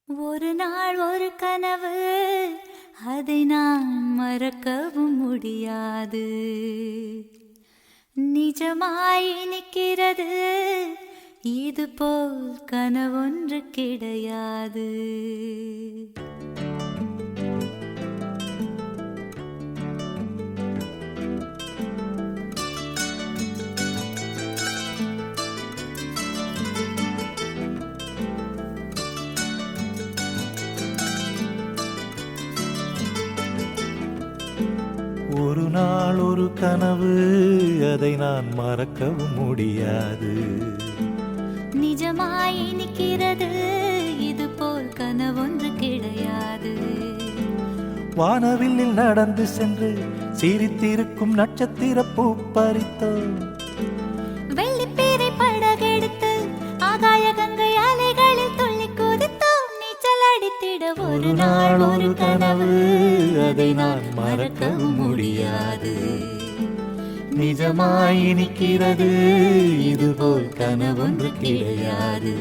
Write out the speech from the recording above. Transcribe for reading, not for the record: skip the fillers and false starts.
ஒரு நாள் ஒரு கனவு, அதை நான் மறக்கவும் முடியாது. நிஜமாய் நிற்கிறது, இது போல் கனவொன்று கிடையாது. ஒரு நாள் ஒரு கனவு, அதை நான் மறக்கவும் முடியாது. நிஜமாய் நிற்கிறது, இது போல் கனவொன்று கிடையாது. வானவில்லில் நடந்து சென்று சிரித்திருக்கும் நட்சத்திர பூ பறித்தோம். வெள்ளிப்பீரை படகெடுத்து ஆகாய கங்கை அலைகளில் துள்ளி குதித்தோம். நீச்சல் அடித்திட ஒரு நாள் ஒரு கனவு, அதை நான் மறக்கவும் முடியாது. நிஜமாய் நிற்கிறது, இதுபோல் கனவொன்று கிடையாது.